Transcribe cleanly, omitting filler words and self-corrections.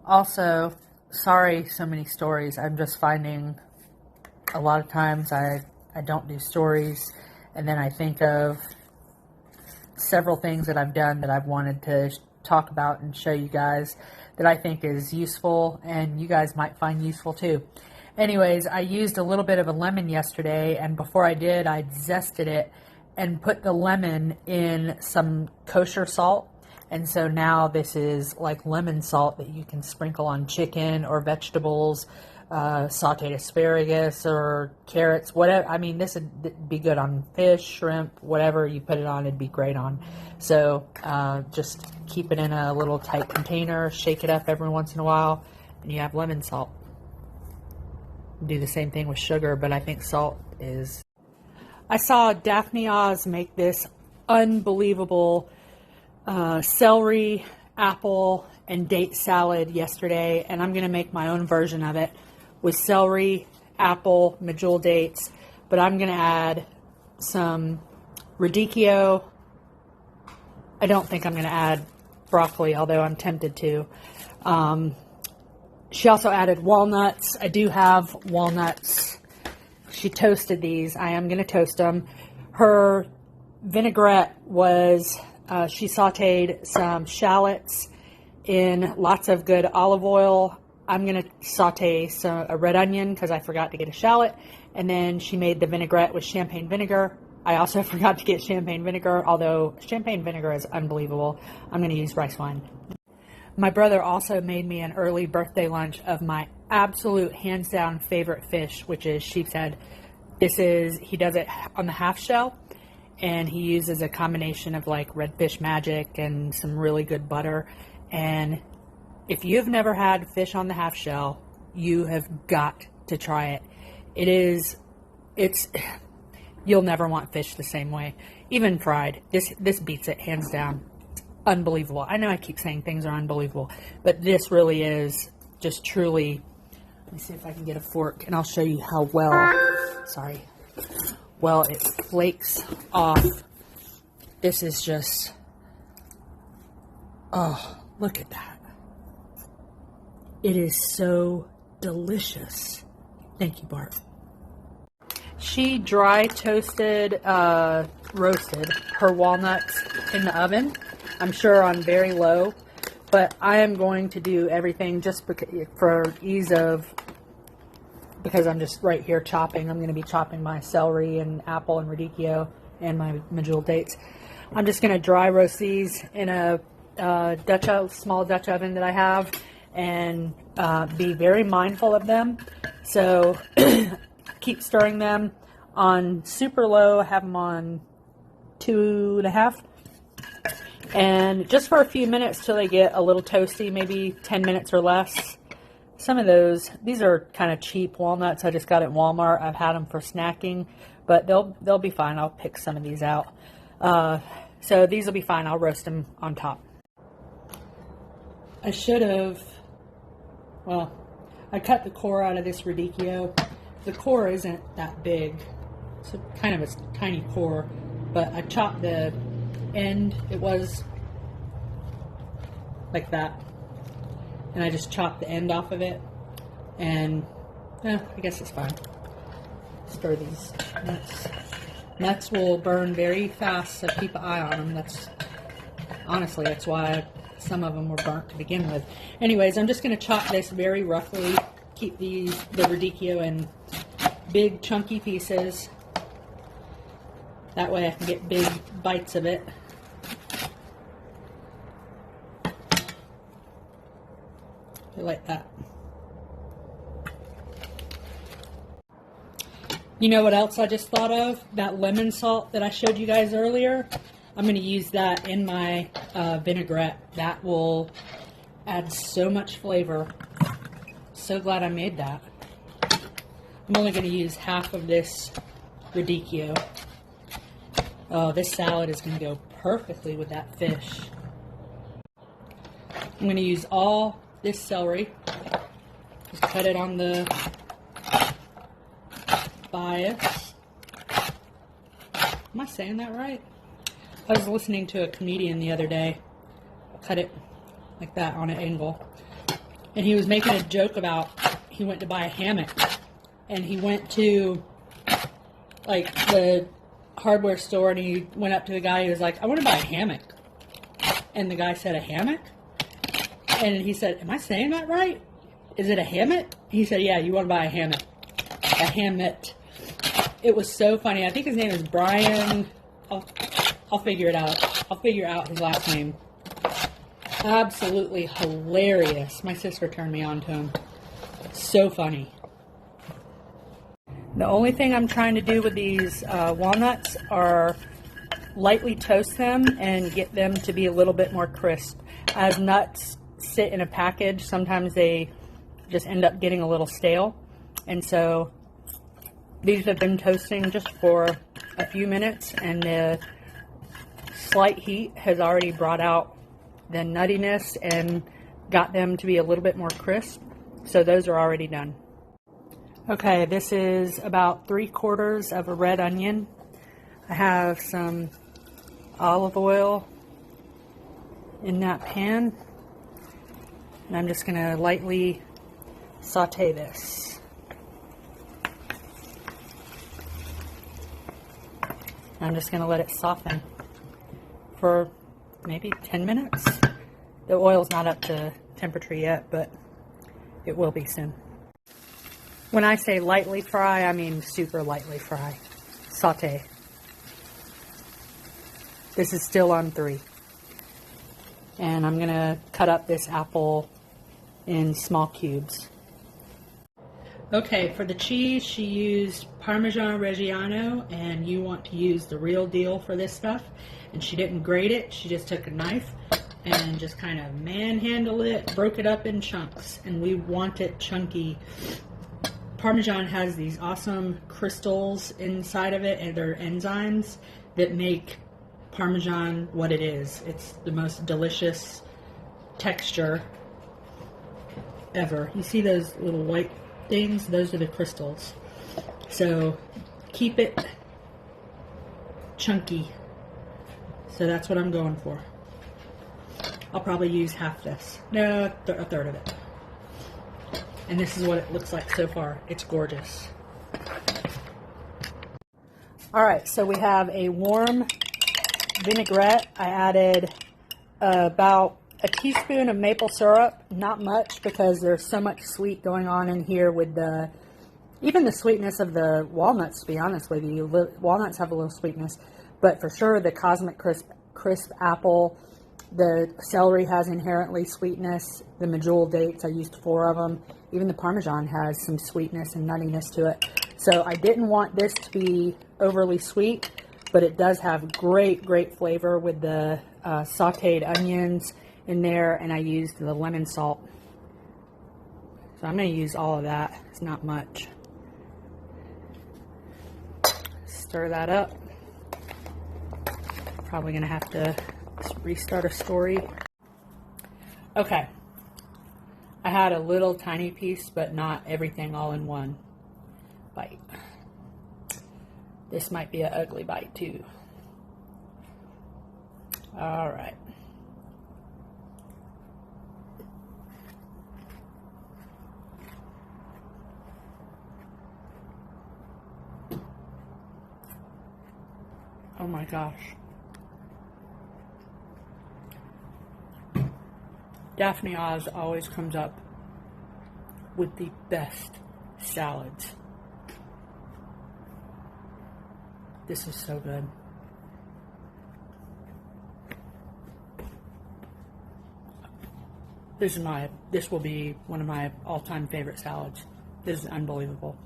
Also, sorry, so many stories. I'm just finding a lot of times I don't do stories, and then I think of several things that I've done that I've wanted to talk about and show you guys that I think is useful and you guys might find useful too. Anyways, I used a little bit of a lemon yesterday, and before I did, I zested it and put the lemon in some kosher salt. And so now this is like lemon salt that you can sprinkle on chicken or vegetables, sautéed asparagus or carrots, whatever. I mean, this would be good on fish, shrimp, whatever you put it on, it'd be great on. So just keep it in a little tight container, shake it up every once in a while, and you have lemon salt. Do the same thing with sugar, but I think salt is... I saw Daphne Oz make this unbelievable celery, apple, and date salad yesterday, and I'm going to make my own version of it with celery, apple, medjool dates, but I'm going to add some radicchio. I don't think I'm going to add broccoli, although I'm tempted to. She also added walnuts. I do have walnuts. She toasted these. I am going to toast them. Her vinegarette was, she sauteed some shallots in lots of good olive oil. I'm going to saute a red onion because I forgot to get a shallot. And then she made the vinaigrette with champagne vinegar. I also forgot to get champagne vinegar, although champagne vinegar is unbelievable. I'm going to use rice wine. My brother also made me an early birthday lunch of my absolute hands down favorite fish, which is sheep's head. He does it on the half shell, and he uses a combination of like redfish magic and some really good butter. And if you've never had fish on the half shell, you have got to try it. You'll never want fish the same way. Even fried, this beats it hands down. Unbelievable. I know I keep saying things are unbelievable, but this really is just truly. Let me see if I can get a fork and I'll show you how well it flakes off. This is just, oh, look at that. It is so delicious. Thank you, Bart. She dry roasted her walnuts in the oven. I'm sure on very low, but I am going to do everything just for ease of, because I'm just right here chopping. I'm going to be chopping my celery and apple and radicchio and my medjool dates. I'm just going to dry roast these in a small Dutch oven that I have, and be very mindful of them. So keep stirring them on super low. Have them on 2.5. And just for a few minutes till they get a little toasty, maybe 10 minutes or less. Some of these are kind of cheap walnuts. I just got at Walmart. I've had them for snacking, but they'll be fine. I'll pick some of these out. So these will be fine. I'll roast them on top. I should have, well, I cut the core out of this radicchio. The core isn't that big. It's kind of a tiny core, but I chopped the end. It was like that, and I just chopped the end off of it, and I guess it's fine. Stir these nuts. Nuts will burn very fast, so keep an eye on them. That's why some of them were burnt to begin with. Anyways, I'm just going to chop this very roughly. Keep the radicchio in big chunky pieces. That way I can get big bites of it. Like that. You know what else I just thought of? That lemon salt that I showed you guys earlier. I'm going to use that in my vinaigrette. That will add so much flavor. So glad I made that. I'm only going to use half of this radicchio. Oh, this salad is going to go perfectly with that fish. I'm going to use all this celery. Just cut it on the bias. Am I saying that right? I was listening to a comedian the other day. Cut it like that on an angle. and he was making a joke about he went to buy a hammock, and he went to like the hardware store, and he went up to the guy. He was like, "I want to buy a hammock," and the guy said, "A hammock?" And he said, "Am I saying that right? Is it a hammock?" He said, "Yeah, you want to buy a hammock." A hammock. It was so funny. I think his name is Brian. I'll figure it out. I'll figure out his last name. Absolutely hilarious. My sister turned me on to him. So funny. The only thing I'm trying to do with these walnuts are lightly toast them and get them to be a little bit more crisp. As nuts sit in a package, sometimes they just end up getting a little stale. And so these have been toasting just for a few minutes, and the slight heat has already brought out the nuttiness and got them to be a little bit more crisp. So those are already done. Okay, this is about 3/4 of a red onion. I have some olive oil in that pan, and I'm just going to lightly saute this. I'm just going to let it soften for maybe 10 minutes. The oil's not up to temperature yet, but it will be soon. When I say lightly fry, I mean super lightly fry. Saute. This is still on 3. And I'm going to cut up this apple in small cubes. Okay, for the cheese, she used Parmesan Reggiano, and you want to use the real deal for this stuff. And she didn't grate it, she just took a knife and just kind of manhandled it, broke it up in chunks, and we want it chunky. Parmesan has these awesome crystals inside of it, and they're enzymes that make Parmesan what it is. It's the most delicious texture ever. You see those little white things? Those are the crystals. So keep it chunky. So that's what I'm going for. I'll probably use half this. No, a third of it. And this is what it looks like so far. It's gorgeous. Alright, so we have a warm vinegarette. I added about a teaspoon of maple syrup. Not much, because there's so much sweet going on in here with even the sweetness of the walnuts, to be honest with you. Walnuts have a little sweetness, but for sure the Cosmic Crisp apple, the celery has inherently sweetness. The medjool dates, I used 4 of them. Even the Parmesan has some sweetness and nuttiness to it. So I didn't want this to be overly sweet, but it does have great flavor with the sauteed onions in there, and I used the lemon salt. So I'm going to use all of that. It's not much. Stir that up. Probably going to have to restart a story. Okay. I had a little tiny piece, but not everything all in one bite. This might be an ugly bite too. All right. Oh my gosh. Daphne Oz always comes up with the best salads. This is so good. This will be one of my all-time favorite salads. This is unbelievable.